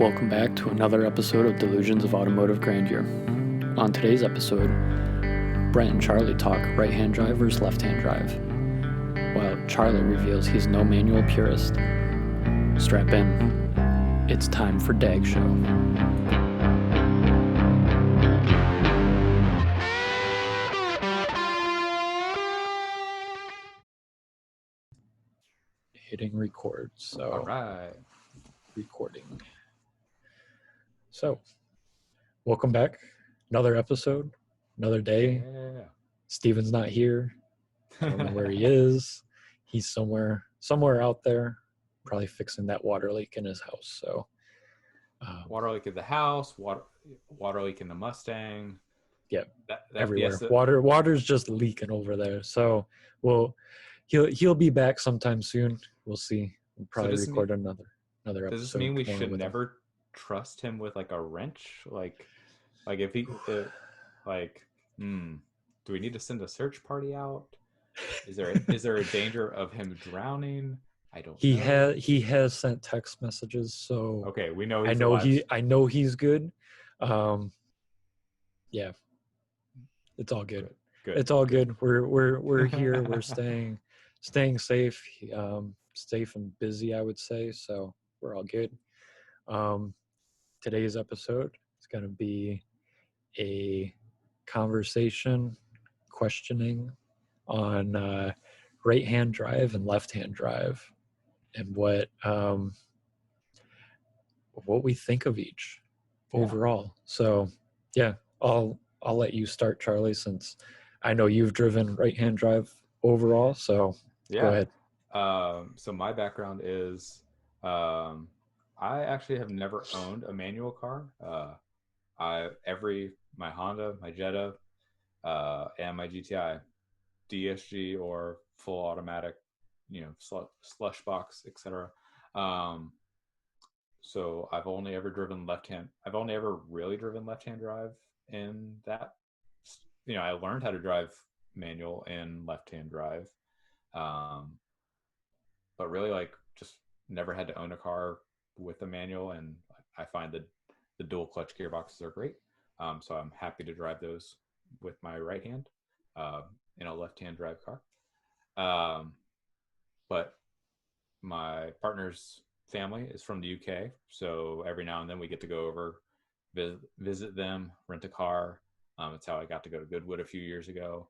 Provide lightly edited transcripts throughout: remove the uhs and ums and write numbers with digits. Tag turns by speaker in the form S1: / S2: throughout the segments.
S1: Welcome back to another episode of Delusions of Automotive Grandeur. On today's episode, Brent and Charlie talk right-hand drive versus left-hand drive, while Charlie reveals he's no manual purist. Strap in. It's time for DAG Show. Hitting record, so...
S2: All right.
S1: Recording. So, welcome back. Another episode, another day.
S2: Yeah.
S1: Steven's not here. I don't know where he is. He's somewhere out there, probably fixing that water leak in his house. So,
S2: Water leak in the house, water leak in the Mustang.
S1: Yeah,
S2: that
S1: everywhere. Water's just leaking over there. So, he'll be back sometime soon. We'll see. We'll probably record another episode.
S2: Does this mean we should never trust him with like a wrench? Like if he do we need to send a search party out? Is there a danger of him drowning? I don't know.
S1: He has sent text messages, so
S2: okay, we know
S1: I know he's good. Yeah. It's all good. It's all good. We're here. We're staying safe, safe and busy, I would say. So we're all good. Today's episode is going to be a conversation, questioning on right-hand drive and left-hand drive, and what we think of each overall. So yeah, I'll let you start, Charlie, since I know you've driven right-hand drive overall. So go ahead.
S2: So my background is I actually have never owned a manual car. My Honda, my Jetta, and my GTI, DSG or full automatic, slush box, etc. So I've only ever really driven left-hand drive in that. I learned how to drive manual in left-hand drive, but really just never had to own a car with a manual, and I find that the dual clutch gearboxes are great. So I'm happy to drive those with my right hand in a left-hand drive car. But my partner's family is from the UK, so every now and then we get to go over, visit them, rent a car. It's how I got to go to Goodwood a few years ago.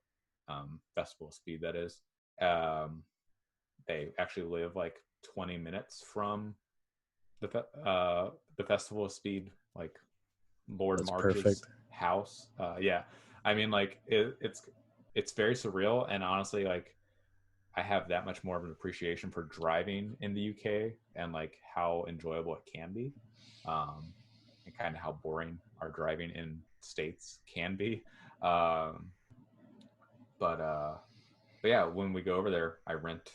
S2: Festival of Speed, that is. They actually live 20 minutes from the Festival of Speed, Lord March's house. Yeah, I mean, it's very surreal, and honestly, I have that much more of an appreciation for driving in the UK and how enjoyable it can be, and kind of how boring our driving in States can be. But yeah, when we go over there, I rent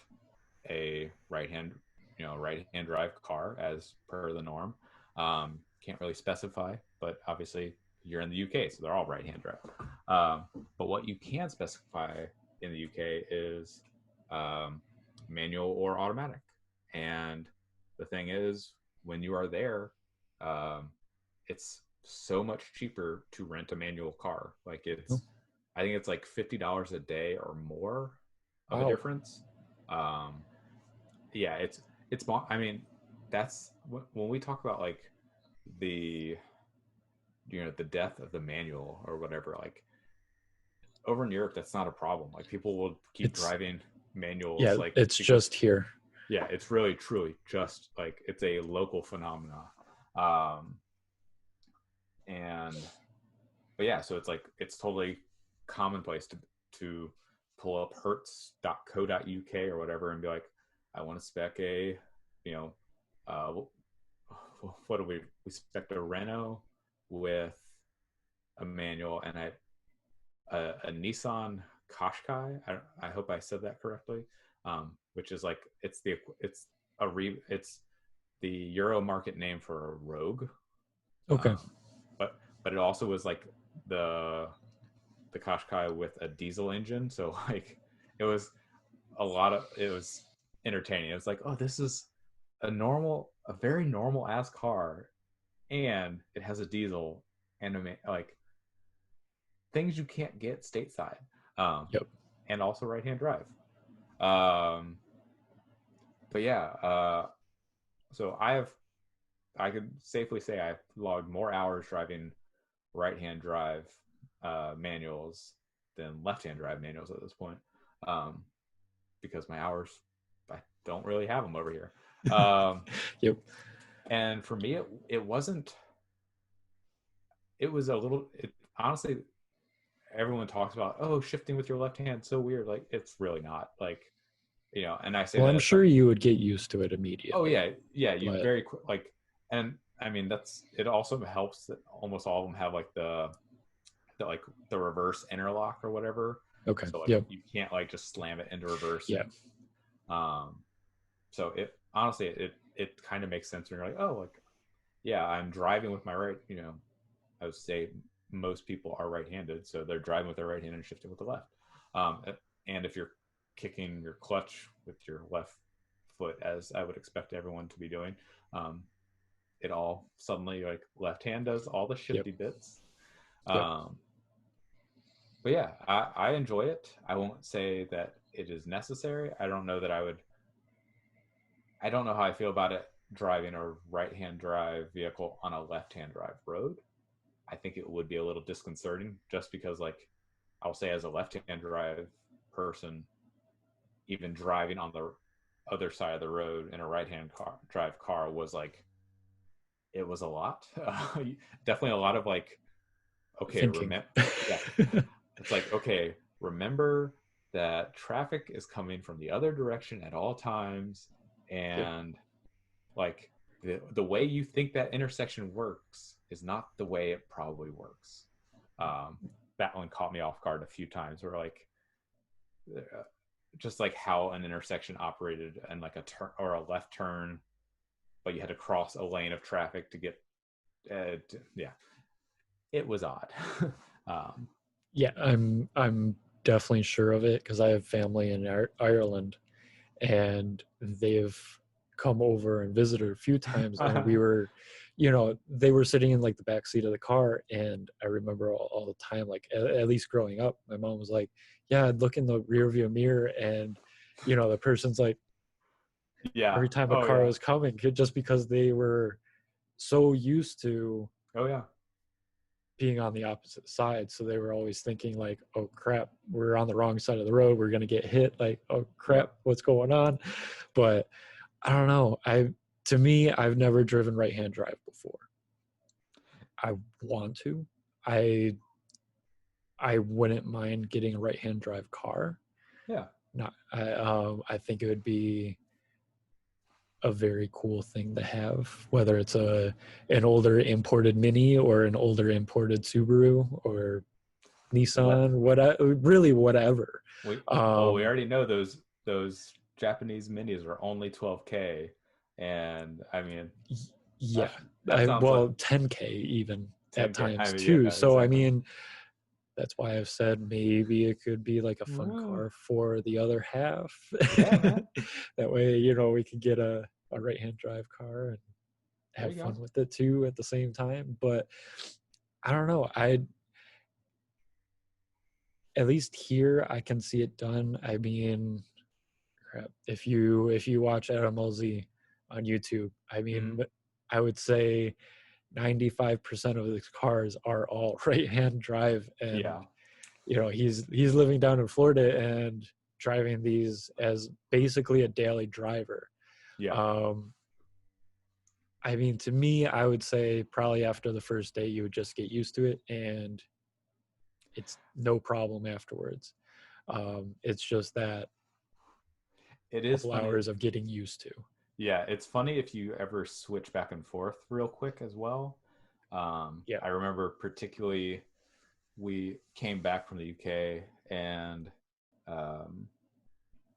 S2: a right-hand drive car as per the norm. Can't really specify, but obviously you're in the UK, so they're all right-hand drive. But what you can specify in the UK is manual or automatic. And the thing is, when you are there, it's so much cheaper to rent a manual car. I think it's $50 a day or more of a difference. Yeah, it's I mean, that's when we talk about the the death of the manual or whatever, over in Europe that's not a problem. People will keep driving manuals.
S1: Yeah, just here.
S2: Yeah, it's really truly just it's a local phenomena. But yeah, so it's totally commonplace to pull up hertz.co.uk or whatever and be like, I want to spec a, what do we spec a Renault with a manual and a Nissan Qashqai. I hope I said that correctly. Which is it's the Euro market name for a Rogue.
S1: Okay.
S2: But it also was the Qashqai with a diesel engine, so it was entertaining. It was oh, this is a very normal ass car and it has a diesel and like things you can't get stateside.
S1: Yep.
S2: And also right-hand drive. Um, but yeah, so I could safely say I've logged more hours driving right-hand drive manuals than left-hand drive manuals at this point, because my hours, I don't really have them over here.
S1: Yep.
S2: And for me, it wasn't. It was a little. Honestly, everyone talks about, oh, shifting with your left hand, so weird. Like, it's really not. Like, and I say
S1: Well,
S2: that
S1: I'm
S2: as
S1: sure
S2: someone.
S1: you would get used to it
S2: Oh
S1: immediately.
S2: yeah, you
S1: But
S2: very quick like, and I mean that's it. Also helps that almost all of them have like like the reverse interlock or whatever.
S1: okay.
S2: So like
S1: Yep.
S2: you can't like just slam it into reverse
S1: Yeah.
S2: and so it honestly it kind of makes sense when you're like, oh, like, yeah, I'm driving with my right. I would say most people are right-handed, so they're driving with their right hand and shifting with the left. Um, and if you're kicking your clutch with your left foot, as I would expect everyone to be doing, um, it all suddenly, like, left hand does all the
S1: Yep.
S2: shifty bits.
S1: Yep.
S2: Um, but yeah, I enjoy it. I won't say that it is necessary. I don't know that I would. I don't know how I feel about it driving a right-hand drive vehicle on a left-hand drive road. I think it would be a little disconcerting just because, like, I'll say as a left-hand drive person, even driving on the other side of the road in a right-hand drive car was like, it was a lot. Definitely a lot of like, okay,
S1: Thinking.
S2: yeah, it's like, okay, remember that traffic is coming from the other direction at all times,
S1: Yep.
S2: and like the way you think that intersection works is not the way it probably works. Um, that one caught me off guard a few times. Where like, just like how an intersection operated and like a turn or a left turn, but you had to cross a lane of traffic to get. Yeah, it was odd. um,
S1: Yeah, I'm definitely sure of it because I have family in Ireland, and they've come over and visited a few times, and we were, they were sitting in like the back seat of the car, and I remember all the time, like at least growing up, my mom was like, yeah, I'd look in the rear view mirror, and the person's like,
S2: yeah.
S1: every time a
S2: Oh
S1: car
S2: yeah.
S1: was coming, just because they were so used to
S2: Oh yeah.
S1: being on the opposite side, so they were always thinking like, oh crap, we're on the wrong side of the road, we're going to get hit, like, oh crap,
S2: Yep.
S1: what's going on? But I don't know, to me, I've never driven right hand drive before. I want to. I wouldn't mind getting a right hand drive car.
S2: Yeah.
S1: Not I think it would be a very cool thing to have, whether it's an older imported Mini or an older imported Subaru or
S2: What
S1: Nissan, really whatever.
S2: we
S1: Um,
S2: already know those Japanese minis are only 12K, and I mean
S1: yeah,
S2: that sounds like
S1: well, 10K even at
S2: 10K. I
S1: times
S2: mean,
S1: too.
S2: yeah,
S1: So I
S2: exactly.
S1: mean, that's why I've said maybe it could be like a fun
S2: Whoa.
S1: car for the other half.
S2: Yeah, man.
S1: That way, we could get a right-hand drive car and
S2: There
S1: have
S2: you
S1: fun
S2: go.
S1: with it too at the same time. But I don't know. At least here I can see it done. I mean, crap. If you watch Adam Mosey on YouTube, I
S2: Mm-hmm.
S1: mean, I would say 95% of his cars are all right-hand drive, and
S2: Yeah.
S1: he's living down in Florida and driving these as basically a daily driver.
S2: Yeah.
S1: Um, I mean, to me, I would say probably after the first day, you would just get used to it, and it's no problem afterwards. It's just that
S2: It is
S1: couple
S2: funny.
S1: hours of getting used to.
S2: Yeah, it's funny if you ever switch back and forth real quick as well.
S1: Yeah.
S2: I remember particularly we came back from the UK, and um,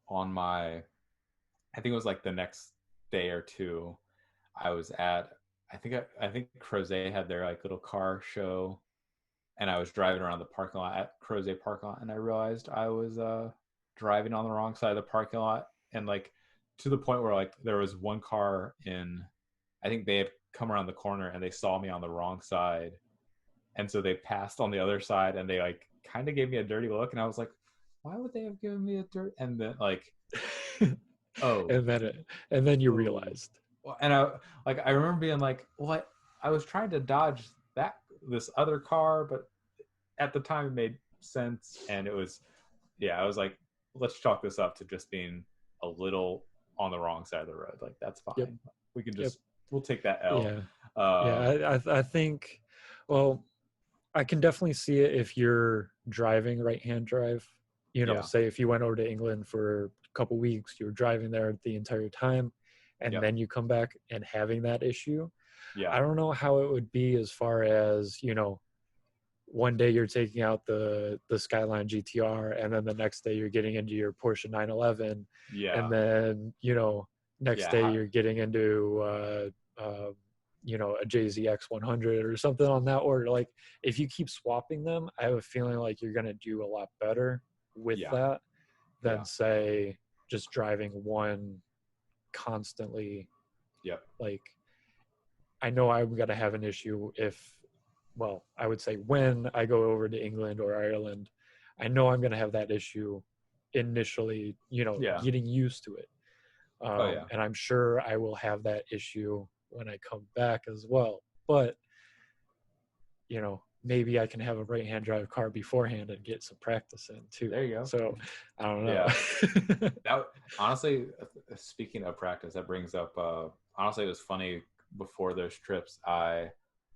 S2: on my, I think it was like the next day or two, I was at, I think Crozet had their like little car show, and I was driving around the parking lot at Crozet parking lot, and I realized I was driving on the wrong side of the parking lot, and like to the point where like there was one car in I think they had come around the corner and they saw me on the wrong side, and so they passed on the other side, and they like kind of gave me a dirty look, and I was like, why would they have given me a dirt? And then like, oh,
S1: and then you
S2: oh,
S1: realized.
S2: and I remember being like, what? I was trying to dodge this other car, but at the time it made sense, and it was, yeah, I was like, let's chalk this up to just being a little on the wrong side of the road. Like that's
S1: Yep.
S2: fine. We can
S1: Yep.
S2: just we'll take that L.
S1: Yeah.
S2: Uh,
S1: I think, well, I can definitely see it if you're driving right-hand drive.
S2: yeah,
S1: Say if you went over to England for a couple weeks, you were driving there the entire time, and
S2: yeah,
S1: then you come back and having that issue.
S2: yeah,
S1: I don't know how it would be as far as, one day you're taking out the Skyline GTR, and then the next day you're getting into your Porsche 911,
S2: yeah,
S1: and then next day
S2: yeah,
S1: you're getting into a JZX 100 or something on that order. Like if you keep swapping them, I have a feeling like you're gonna do a lot better with
S2: yeah,
S1: that than
S2: yeah,
S1: say just driving one constantly.
S2: yep,
S1: Like I know I'm gonna have an issue if, well, I would say when I go over to England or Ireland, I know I'm going to have that issue initially,
S2: yeah,
S1: getting used to it.
S2: oh yeah,
S1: And I'm sure I will have that issue when I come back as well. But, maybe I can have a right-hand drive car beforehand and get some practice in too.
S2: there you go.
S1: So I don't know.
S2: Yeah, that honestly, speaking of practice, that brings up. Honestly, it was funny before those trips. I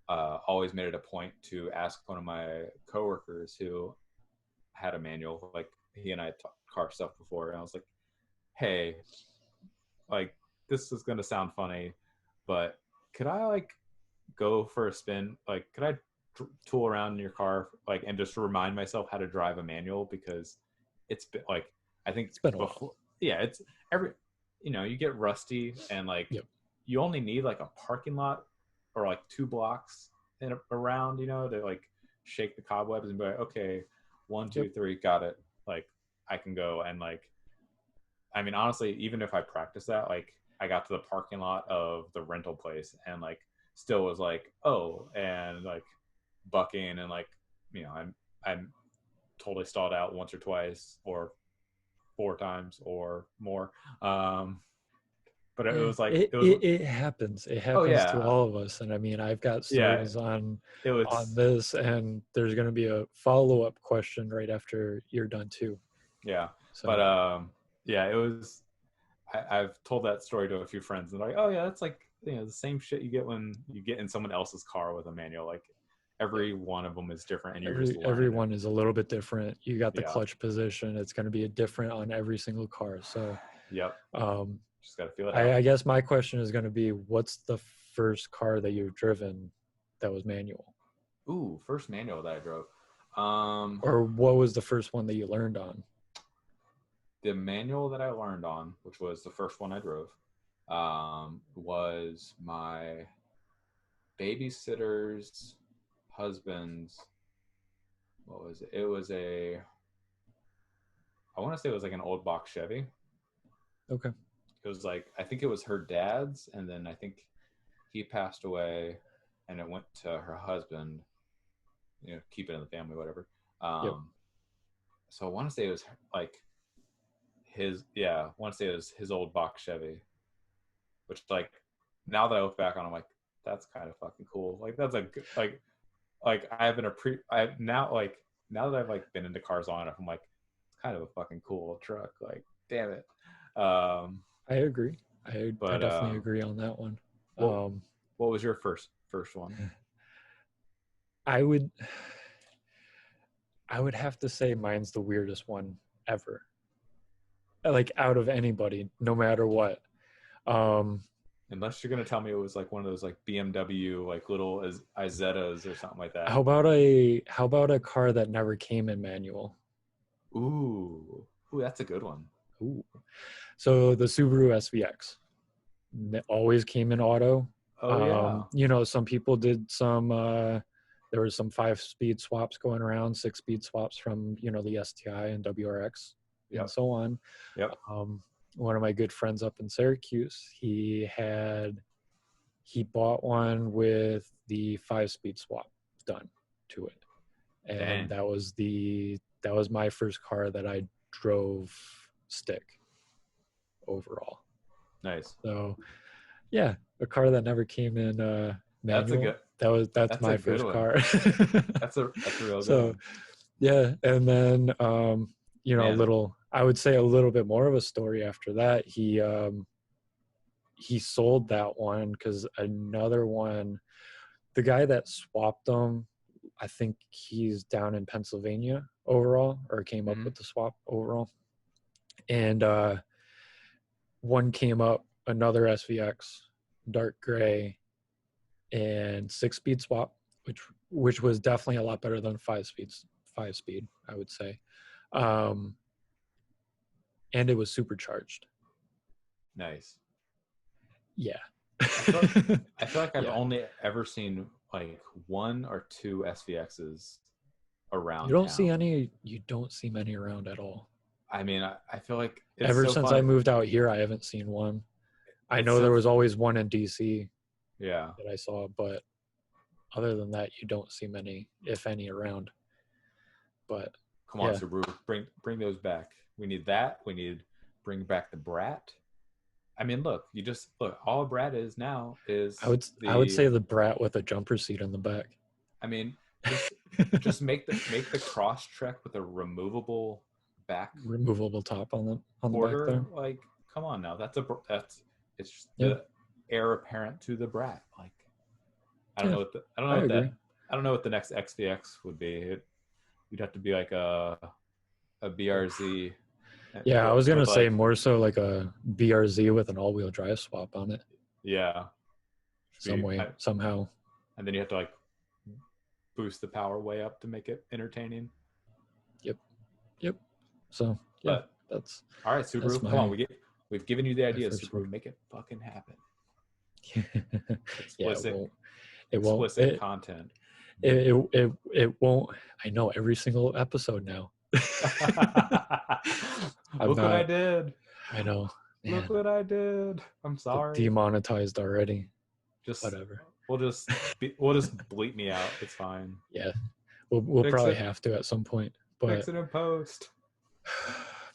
S2: always made it a point to ask one of my coworkers who had a manual. Like he and I had talked car stuff before, and I was like, "Hey, like this is gonna sound funny, but could I like go for a spin? Like, could I tool around in your car, like, and just remind myself how to drive a manual because it's been like I think
S1: It's been a
S2: before,
S1: while.
S2: yeah, it's every you get rusty and like
S1: Yep.
S2: you only need like a parking lot or like 2 blocks around, to like shake the cobwebs and be like, okay, one,
S1: Yep.
S2: two, three, got it. Like I can go and like, I mean, honestly, even if I practice that, like I got to the parking lot of the rental place and like still was like, oh, and like bucking and like, I'm totally stalled out once or twice or 4 times or more. But it was like
S1: It,
S2: it was,
S1: it it happens. It
S2: oh
S1: happens to
S2: yeah,
S1: all of us. And I mean, I've got
S2: yeah,
S1: stories on
S2: it was,
S1: this, and there's going to be a follow-up question right after you're done too.
S2: yeah, but
S1: So
S2: yeah, it was. I've told that story to a few friends, and they're like, "Oh yeah, that's like the same shit you get when you get in someone else's car with a manual. Like
S1: yep.
S2: every one of them is different, and you're just learning it."
S1: Everyone is a little bit different. You got the
S2: Yeah,
S1: clutch position. It's going to be different on every single car. So
S2: yep.
S1: um,
S2: Just got to feel it out.
S1: I guess my question is going to be, what's the first car that you've driven that was manual?
S2: Ooh, first manual that I drove.
S1: Or what was the first one that you learned on?
S2: The manual that I learned on, which was the first one I drove, was my babysitter's husband's. What was it? It was I want to say it was like an old box Chevy.
S1: Okay.
S2: It was like, I think it was her dad's, and then I think he passed away, and it went to her husband. Keep it in the family, whatever.
S1: Yep.
S2: So I want to say it was like his. Yeah, I want to say it was his old box Chevy, which like now that I look back on, I'm like, that's kind of fucking cool. Like that's a good, like I have been I now like now that I've like been into cars long enough, I'm like, it's kind of a fucking cool truck. Like, damn it.
S1: I agree. I
S2: But
S1: definitely agree on that one.
S2: what what was your first one?
S1: I would have to say mine's the weirdest one ever. Like out of anybody, no matter what.
S2: Unless you're gonna tell me it was like one of those like BMW like little Izettas or something like that.
S1: How about a car that never came in manual?
S2: Ooh, that's a good one.
S1: Ooh. So the Subaru SVX always came in auto.
S2: Oh yeah,
S1: Some people did some there was some 5-speed swaps going around, 6-speed swaps from the STI and WRX and
S2: yep,
S1: so on.
S2: yep.
S1: One of my good friends up in Syracuse, he had he bought one with the 5-speed swap done to it. And
S2: Dang.
S1: that was my first car that I drove stick overall.
S2: Nice.
S1: So yeah, a car that never came in manual. That's my first car.
S2: That's a real good
S1: So
S2: one.
S1: yeah, and then
S2: Man.
S1: I would say a little bit more of a story after that. He sold that one because another one, the guy that swapped them, I think he's down in Pennsylvania overall, or came up with the swap overall. And one came up, another SVX, dark gray, and 6-speed swap, which was definitely a lot better than 5-speed, I would say. And it was supercharged.
S2: Nice.
S1: Yeah.
S2: I feel like I've
S1: Yeah.
S2: only ever seen like 1 or 2 SVXs around
S1: You don't
S2: town.
S1: see many around at all.
S2: I mean, I feel like it's
S1: Ever
S2: so
S1: since
S2: funny.
S1: I moved out here, I haven't seen one. I
S2: It's
S1: know
S2: so
S1: there was always one in DC
S2: yeah.
S1: that I saw, but other than that, you don't see many, if any, around. But
S2: Come on,
S1: yeah.
S2: Subaru, bring those back. We need that. We need bring back the Brat. I mean, look, all a Brat is now is
S1: I would say the Brat with a jumper seat in the back.
S2: I mean, just make the cross trek with a removable
S1: removable top on the
S2: quarter.
S1: back there.
S2: Like, come on now, it's just
S1: Yeah.
S2: the heir apparent to the Brat. Like, I don't know what the next XVX would be. You'd have to be like a BRZ.
S1: Yeah, I was gonna say more so like a BRZ with an all-wheel drive swap on it.
S2: Yeah.
S1: Somehow.
S2: And then you have to like boost the power way up to make it entertaining.
S1: Yep. So yeah, that's
S2: all right, Subaru. Come on, we've given you the idea, Subaru. Make it fucking happen. Explicit, explicit content.
S1: It won't. I know every single episode now.
S2: Look what I did.
S1: I know. Man.
S2: Look what I did. I'm sorry.
S1: Demonetized already.
S2: Just
S1: whatever.
S2: We'll just bleep me out. It's fine.
S1: Yeah, we'll probably have to at some point. But
S2: fix it in post.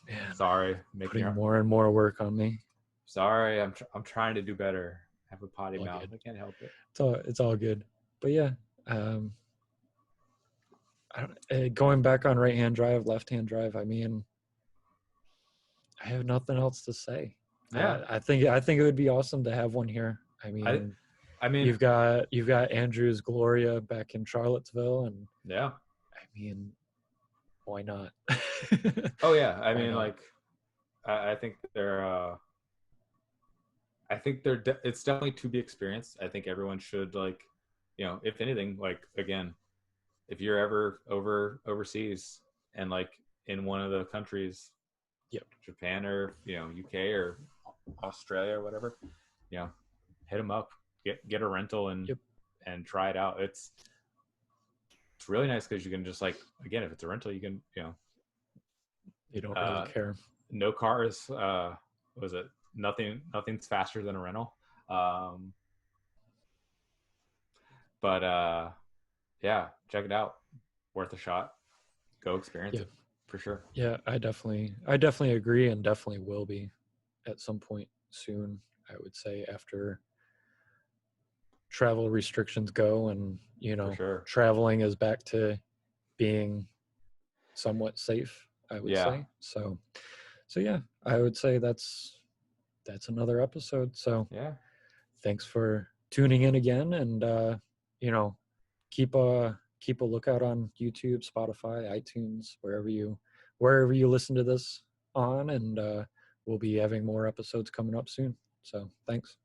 S2: Man, sorry,
S1: putting more and more work on me.
S2: Sorry, I'm trying to do better. I have a potty mouth. I can't help it.
S1: It's all good. But yeah, going back on right-hand drive, left-hand drive. I mean, I have nothing else to say.
S2: Yeah,
S1: I think it would be awesome to have one here. I mean, you've got Andrew's Gloria back in Charlottesville, and
S2: yeah,
S1: I mean, why not?
S2: Oh yeah, I mean, like, I think it's definitely to be experienced. I think everyone should, like, if anything, like, again, if you're ever overseas and like in one of the countries, Japan or UK or Australia or whatever, hit them up, get a rental and try it out. It's really nice because you can just, like, again, if it's a rental, you can
S1: you don't really care.
S2: No cars. Was it nothing's faster than a rental? But yeah, check it out. Worth a shot. Go experience it for sure.
S1: Yeah, I definitely agree, and definitely will be at some point soon. I would say after travel restrictions go, and traveling is back to being somewhat safe, I would say. So yeah, I would say that's another episode. So
S2: yeah,
S1: thanks for tuning in again, and keep a lookout on YouTube, Spotify, iTunes, wherever you listen to this on, and we'll be having more episodes coming up soon. So thanks.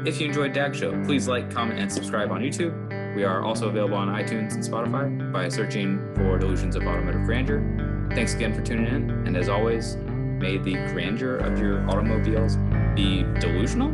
S3: If you enjoyed DAG Show, please like, comment, and subscribe on YouTube. We are also available on iTunes and Spotify by searching for Delusions of Automotive Grandeur. Thanks again for tuning in, and as always, may the grandeur of your automobiles be delusional.